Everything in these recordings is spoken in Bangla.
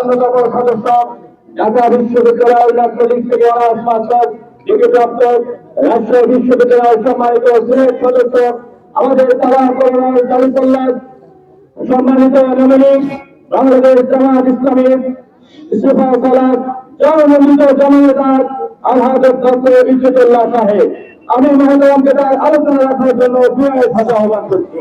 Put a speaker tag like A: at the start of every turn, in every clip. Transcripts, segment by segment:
A: অন্যতম সদস্য ঢাকা বিশ্ববিদ্যালয় রাজনৈতিক থেকে অনার্স মাস্টার ডিগ্রি প্রাপ্ত রাজশাহী বিশ্ববিদ্যালয়ের সম্মানিত সিনেট সদস্য আমাদের তারা করোনার চালুকল্যাণ সম্মানিত নমিনি বাংলাদেশ জামাত ইসলামীর ইস্তফা সালাদ জনমন্ডিত জননেতা আলহাজ ডক্টর ইজ্জতুল্লাহ সাহেব। আমি মহোদয়কে তার আলোচনা রাখার জন্য বিনয়ের ভাষা আহ্বান করছি।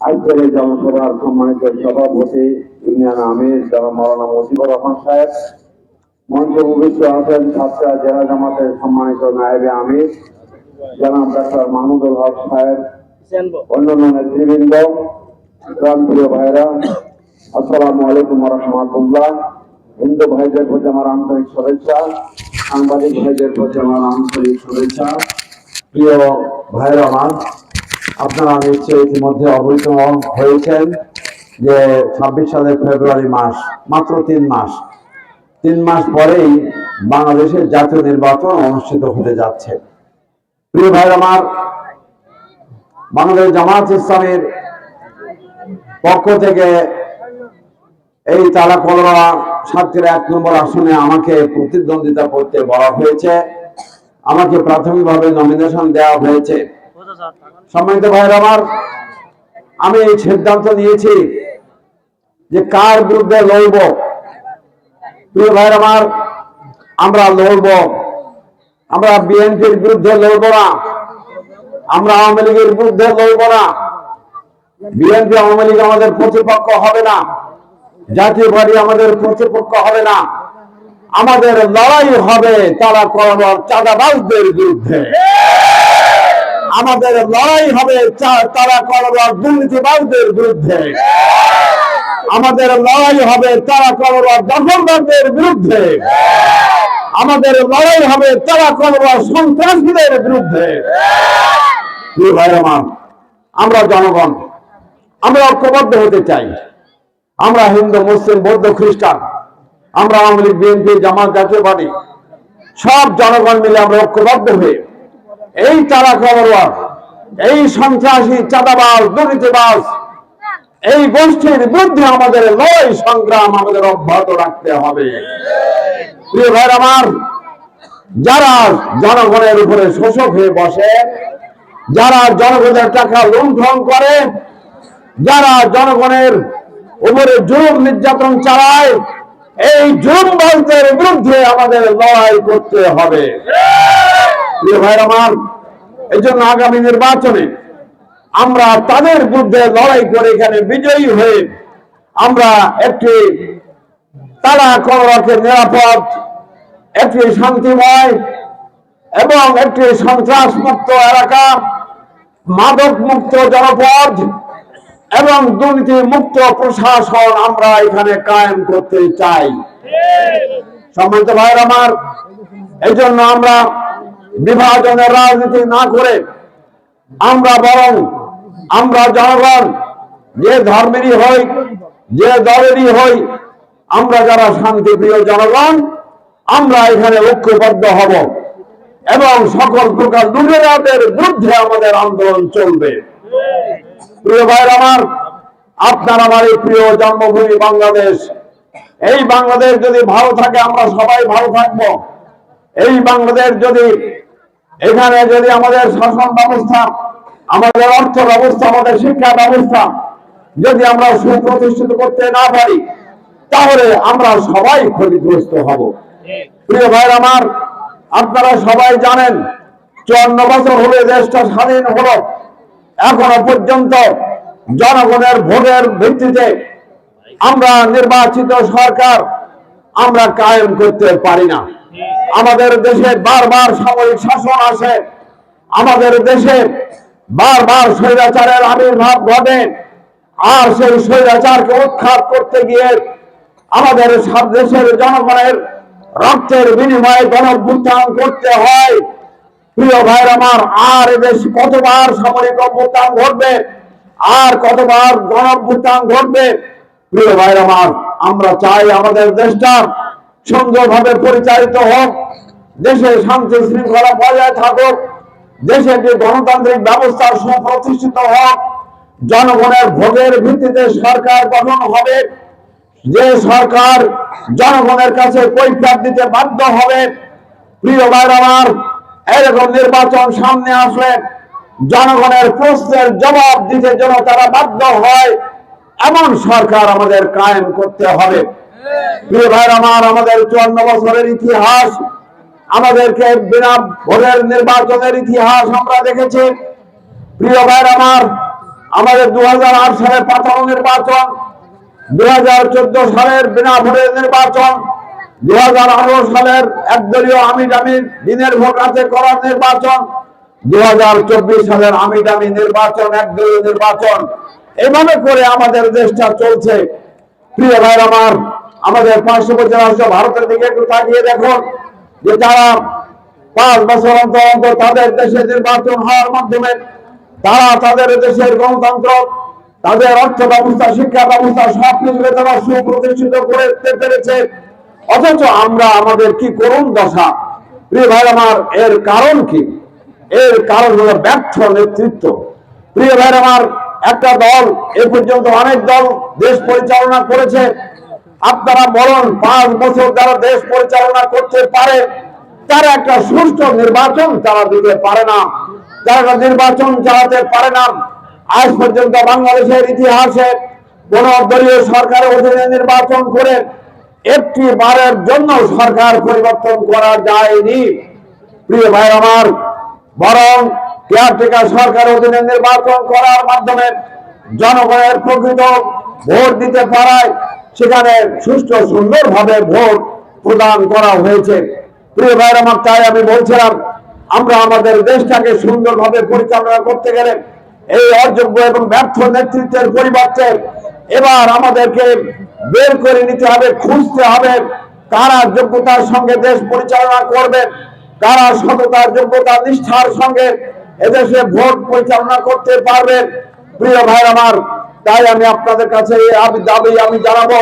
B: আজকের এই জনসভার সম্মানিত সভাপতি ইউনিয়ন আমির জনাব মাওলানা মুজিবুর রহমান সাহেব, মঞ্চে উপবিষ্ট আছেন ছাত্রা জেলা জামাতের সম্মানিত নায়েবে আমির জনাব ডাক্তার মাহমুদুল হক সাহেব, অন্যান্য নেতৃবৃন্দ, প্রাণপ্রিয় ভাইরা, আসসালামু আলাইকুম রহমতুল্লাহ। হিন্দু ভাইদের প্রতি আমার আন্তরিক শুভেচ্ছা, সাংবাদিক ভাইদের প্রতি আমার আন্তরিক শুভেচ্ছা। প্রিয় ভাইরা আমার, আপনারা নিশ্চয়ই ইতিমধ্যে অবহিত হয়েছেন যে 26 সালের ফেব্রুয়ারি মাস, মাত্র 3 মাস পরেই বাংলাদেশের জাতীয় নির্বাচন অনুষ্ঠিত হতে যাচ্ছে। প্রিয় ভাইরা আমার, বাংলাদেশ জামাত ইসলামীর পক্ষ থেকে এই তালাকলরা 7 নম্বর আসনে আমাকে প্রতিদ্বন্দ্বিতা করতে বলা হয়েছে, আমাকে প্রাথমিকভাবে নমিনেশন দেওয়া হয়েছে। সম্মানিত ভাইরা আমার, আমি এই সিদ্ধান্ত নিয়েছি যে কার বিরুদ্ধে লড়ব। প্রিয় ভাইরা আমার, আমরা লড়ব, আমরা বিএনপির বিরুদ্ধে লড়ব না, আমরা আওয়ামী লীগের বিরুদ্ধে লড়ব না। বিএনপি আওয়ামী লীগ আমাদের প্রতিপক্ষ হবে না, জাতীয় পার্টি আমাদের প্রতিপক্ষ হবে না। আমাদের লড়াই হবে তারা করোনার চাঁদাবাজদের বিরুদ্ধে, আমাদের লড়াই হবে তারা করোনার দুর্নীতিবাজদের বিরুদ্ধে, আমাদের লড়াই হবে তারা করোনার দখলদারদের বিরুদ্ধে, আমাদের লড়াই হবে তারা করোনার সন্ত্রাসীদের বিরুদ্ধে। প্রিয় ভাই আমার, আমরা জনগণ, আমরা ঐক্যবদ্ধ হতে চাই। আমরা হিন্দু, মুসলিম, বৌদ্ধ, খ্রিস্টান, আমরা আওয়ামী লীগ, বিএনপি, জামাত, জাতীয় পার্টি সব জনগণ মিলে আমরা ঐক্যবদ্ধ হয়ে এই তারা করোয়ার, এই সন্ত্রাসী, চাঁদাবাজ, দুর্নীতিবাজ এই গোষ্ঠীর বিরুদ্ধে আমাদের লড়াই সংগ্রাম আমাদের অব্যাহত রাখতে হবে। প্রিয় ভাইরা আমার, যারা জনগণের উপরে শোষক হয়ে বসে, যারা জনগণের টাকা লুণ্ঠন করে, যারা জনগণের উপরে জুলুম নির্যাতন চালায়, এই জুলুমবাজদের বিরুদ্ধে আমাদের লড়াই করতে হবে। প্রিয় ভাইরা আমার, এই জন্য আগামী নির্বাচনে আমরা তাদের বিরুদ্ধে লড়াই করে এখানে বিজয়ী হয়ে আমরা একটি তারা করোনাকে নিরাপদ, একটি শান্তিময় এবং একটি সন্ত্রাস মুক্ত এলাকা, মাদক মুক্ত জনপদ এবং দুর্নীতি মুক্ত প্রশাসন আমরা এখানে কায়েম করতে চাই। সম্মানিত ভাইরা আমার, এই জন্য আমরা বিভাজনের রাজনীতি না করে আমরা বরং আমরা জনগণ যে ধর্মেরই হই, যে দলেরই হই, আমরা যারা শান্তিপ্রিয় জনগণ, আমরা এখানে ঐক্যবদ্ধ হব এবং সকল প্রকার লুটেরাদের বিরুদ্ধে আমাদের আন্দোলন চলবে। প্রিয় ভাইরা আমার, আপনার আমার এই প্রিয় জন্মভূমি বাংলাদেশ, এই বাংলাদেশ যদি ভালো থাকে আমরা সবাই ভালো থাকবো। এই বাংলাদেশ যদি, এখানে যদি আমাদের শাসন ব্যবস্থা, আমাদের অর্থ ব্যবস্থা, আমাদের শিক্ষা ব্যবস্থা যদি আমরা সুপ্রতিষ্ঠিত করতে না পারি, তাহলে আমরা সবাই ক্ষতিগ্রস্ত হব। প্রিয় ভাইরা আমার, আপনারা সবাই জানেন 54 বছর হলে দেশটা স্বাধীন হলো, এখনো পর্যন্ত জনগণের ভোটের ভিত্তিতে আমরা নির্বাচিত সরকার আমরা কায়েম করতে পারি না। আমাদের দেশে বারবার সামরিক শাসন আসে, আমাদের দেশে বারবার স্বৈরাচারের আবির্ভাব ঘটে, আর সেই স্বৈরাচারকে উৎখাত করতে গিয়ে আমাদের সব দেশের জনগণের রক্তের বিনিময়ে গণঅভ্যুত্থান করতে হয়। প্রিয় ভাইয়ের আমার, আর এদেশ কতবার সামরিক অভ্যুত্থান ঘটবে, আর কতবার গণ অভ্যুত্থান ঘটবে? প্রিয় ভাইয়ের আমার, আমরা চাই আমাদের দেশটা সুন্দরভাবে পরিচালিত হোক, দেশে শান্তি শৃঙ্খলা বজায় থাকুক, দেশে একটি গণতান্ত্রিক ব্যবস্থা সুপ্রতিষ্ঠিত হোক, জনগণের ভোটের ভিত্তিতে সরকার গঠন হবে, যে সরকার জনগণের কাছে কৈফিয়ত দিতে বাধ্য হবে। প্রিয় ভাইয়ের আমার, এরকম নির্বাচন সামনে আসলে জনগণের প্রশ্নের জবাব দিতে যেন তারা বাধ্য হয়, এমন সরকার আমাদের কায়েম করতে হবে। প্রিয় ভাইয়ের আমার, আমাদের 54 বছরের ইতিহাস, আমাদেরকে বিনা ভোটের নির্বাচনের ইতিহাস আমরা দেখেছি। প্রিয় ভাইয়ের আমার, আমাদের 2008 সালের 55 নির্বাচন, 2014 সালের বিনা ভোটের নির্বাচন, 2018 সালের একদলীয় আমিডামি দিনের ভোট আছে করার নির্বাচন, 2024 সালের আমিডামি নির্বাচন, একদলীয় নির্বাচন, এভাবে করে আমাদের দেশটা চলছে। প্রিয় ভাইয়ের আমার, আমাদের পার্শ্ববর্তী রাষ্ট্র ভারতের দিকে একটু তাকিয়ে দেখুন যে তারা 5 বছর অন্তর অন্তর তাদের দেশে নির্বাচন হওয়ার মাধ্যমে তারা তাদের দেশের গণতন্ত্র, তাদের অর্থ ব্যবস্থা, শিক্ষা ব্যবস্থা সবকিছুকে তারা সুপ্রতিষ্ঠিত করতে পেরেছে। অথচ আমরা আমাদের কি করুণ দশা। প্রিয় ভাই আমার, এর কারণ কি? এর কারণ হলো ব্যর্থ নেতৃত্ব। প্রিয় ভাই আমার, একটা দল এ পর্যন্ত অনেক দল দেশ পরিচালনা করেছে। আপনারা বলুন, 5 বছর যারা দেশ পরিচালনা করতে পারে তারা একটা সুষ্ঠু নির্বাচন তারা দিতে পারে না, তারা নির্বাচন চালাতে পারে না। আজ পর্যন্ত বাংলাদেশের ইতিহাসে কোন দলীয় সরকারের অধীনে নির্বাচন করে একটি বারের জন্য সরকার পরিবর্তন করা যায়নি। প্রিয় ভাই আমার, বরং কেয়ারটেকার সরকারের অধীনে নির্বাচন করার মাধ্যমে জনগণের প্রকৃত ভোট দিতে পারায় সেখানে সুষ্ঠু সুন্দরভাবে ভোট প্রদান করা হয়েছে। প্রিয় ভাই আমার, তাই আমি বলছিলাম, আমরা আমাদের দেশটাকে সুন্দরভাবে পরিচালনা করতে গেলে এই অযোগ্য এবং ব্যর্থ নেতৃত্বের পরিবর্তে এবার আমাদেরকে বের করে নিতে হবে, খুঁজতে হবে কারা যোগ্যতার সঙ্গে দেশ পরিচালনা করবে, কারা সততা, যোগ্যতা, নিষ্ঠার সঙ্গে এদেশে ভোট পরিচালনা করতে পারবে। প্রিয় ভাই আমার, তাই আমি আপনাদের কাছে দাবি আমি জানাবো,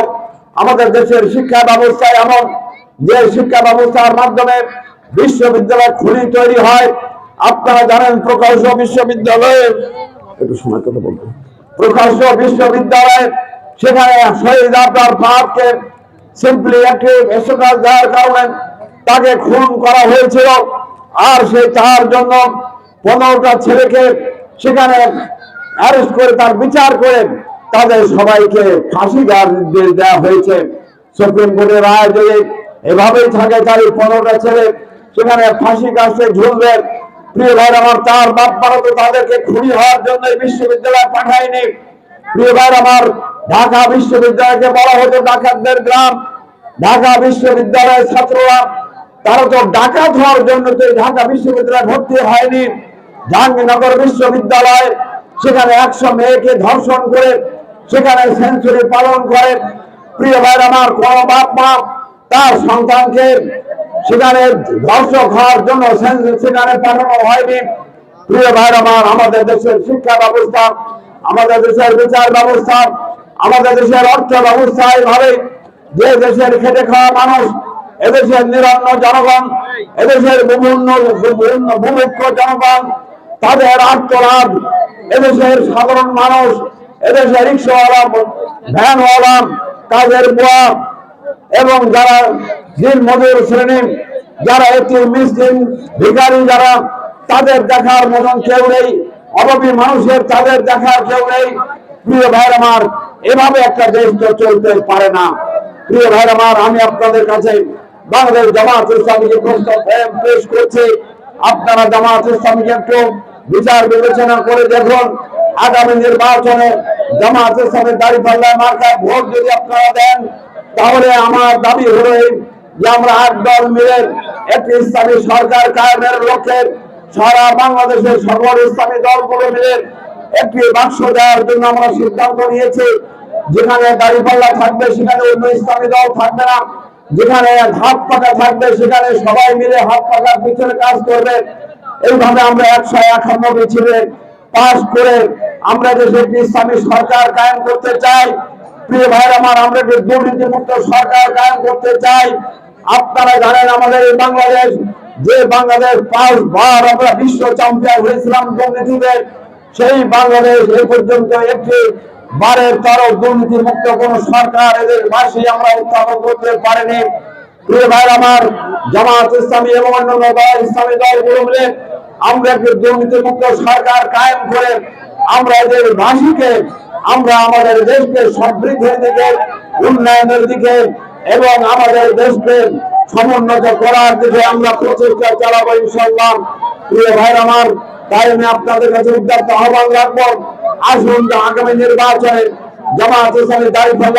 B: আমাদের দেশের শিক্ষা ব্যবস্থা এমন যে শিক্ষা ব্যবস্থার মাধ্যমে বিশ্ববিদ্যালয় খুলি তৈরি হয়। আপনারা জানেন প্রকাশ্য বিশ্ববিদ্যালয়ে, একটু সময় কথা বলবো, প্রকাশ্য বিশ্ববিদ্যালয়ে সেখানে শহীদ আবরার ফাহাদকে সিম্পলি একটি এসেকাল দেওয়ার কারণে তাকে খুন করা হয়েছিল। আর সেই তার জন্য 15টা ছেলেকে সেখানে অ্যারেস্ট করে তার বিচার করে তাদের সবাইকে ফাঁসি দেওয়ার নির্দেশ দেওয়া হয়েছে। সুপ্রিম কোর্টের রায় যদি এভাবেই থাকে তাহলে 15টা ছেলে সেখানে ফাঁসি কাছে ঝুলবে। প্রিয় ভাই আমার, তার বাপ মারা তো তাদেরকে খুনি হওয়ার জন্য বিশ্ববিদ্যালয়ে পাঠায়নি। প্রিয় ভাই আমার, ঢাকা বিশ্ববিদ্যালয়কে বলা হতো ডাকাতদের গ্রাম। ঢাকা বিশ্ববিদ্যালয়ের ছাত্ররা তারা তো ডাকাত হওয়ার জন্য তো ঢাকা বিশ্ববিদ্যালয়ে ভর্তি হয়নি। জাহাঙ্গীরনগর বিশ্ববিদ্যালয় সেখানে 100 মেয়েকে ধর্ষণ করে সেখানে সেঞ্চুরি পালন করে। প্রিয় ভাই আমার, কোন বাপ মা তার সন্তানকে সেখানে ধর্ষক হওয়ার জন্য সেখানে পাঠানো হয়নি। প্রিয় ভাই আমার, আমাদের দেশের শিক্ষা ব্যবস্থা, আমাদের দেশের বিচার ব্যবস্থা, আমাদের দেশের অর্থ ব্যবস্থা এইভাবে যে দেশের খেটে খাওয়া মানুষ, এদেশের নিরন্ন জনগণ, এদেশের বিভিন্ন ভূমিষ্ঠ জনগণ, তাদের আত্মরাজ, এদেশের সাধারণ মানুষ, এদেশের রিক্সাওয়ালা, ভ্যানওয়ালা, কাজের বুয়া এবং যারা দিন মজুর শ্রেণী, যারা এটি মিসকিন ভিখারি, যারা তাদের দেখার মতন কেউ নেই, অভাবী মানুষের তাদের দেখার কেউ নেই। প্রিয় ভাই আমার, এভাবে একটা দেশ তো চলতে পারে না। প্রিয় ভাই আমার, আমি আপনাদের কাছে বাংলাদেশ জামায়াত ইসলামীকে প্রস্তাব পেশ করছি। আপনারা জামায়াত ইসলামীকে একটু বিচার বিবেচনা করে দেখুন, আগামী নির্বাচনে জামায়াত ইসলামের দাঁড়িপাল্লায় মার্কায় ভোট যদি আপনারা দেন, তাহলে আমার দাবি হলো যে আমরা 8 দল মিলে একটি ইসলামী সরকার কায়েমের লক্ষ্যে সারা বাংলাদেশের সকল ইসলামী দলগুলো মিলে একটি বাক্স দেওয়ার জন্য আমরা সিদ্ধান্ত নিয়েছি। যেখানে দাঁড়িপাল্লা থাকবে সেখানে অন্য ইসলামী দল থাকবে না, যেখানে হাত পাকা থাকবে সেখানে সবাই মিলে হাত পাকার পিছনে কাজ করবে। এইভাবে আমরা 151 মিছিলে পাশ করে আমরা দেশে একটি ইসলামী সরকার কায়েম করতে চাই। প্রিয় ভাইরা আমার, আমরা একটি দুর্নীতিমুক্ত সরকার কায়েম করতে চাই। আপনারা জানেন আমাদের এই বাংলাদেশ, যে বাংলাদেশ 5 বার আমরা বিশ্ব চ্যাম্পিয়ন হয়েছিলাম দুর্নীতিতে, সেই বাংলাদেশ এ পর্যন্ত একটি বারের তরফ দুর্নীতি মুক্ত কোন সরকার এদের মাসে আমরা উত্থাপন করতে পারিনি। প্রিয় ভাইরা আমার, জামাত ইসলামী এবং অন্যান্য ইসলামী দলগুলো মিলে আমরা একটি দুর্নীতি মুক্ত সরকার কায়েম করে আমরা এদের ভাষীকে, আমরা আমাদের দেশকে সমৃদ্ধির দিকে, উন্নয়নের দিকে এবং আমাদের দেশকে সমুন্নত করার দিকে আমরা প্রচেষ্টা চালাবো ইনশাআল্লাহ। প্রিয় ভাইরা আমার, তাই আমি আপনাদের কাছে উদ্যত আহ্বান রাখবো, আসুন আগামী নির্বাচনে জামাত ইসলামী দাঁড়িয়ে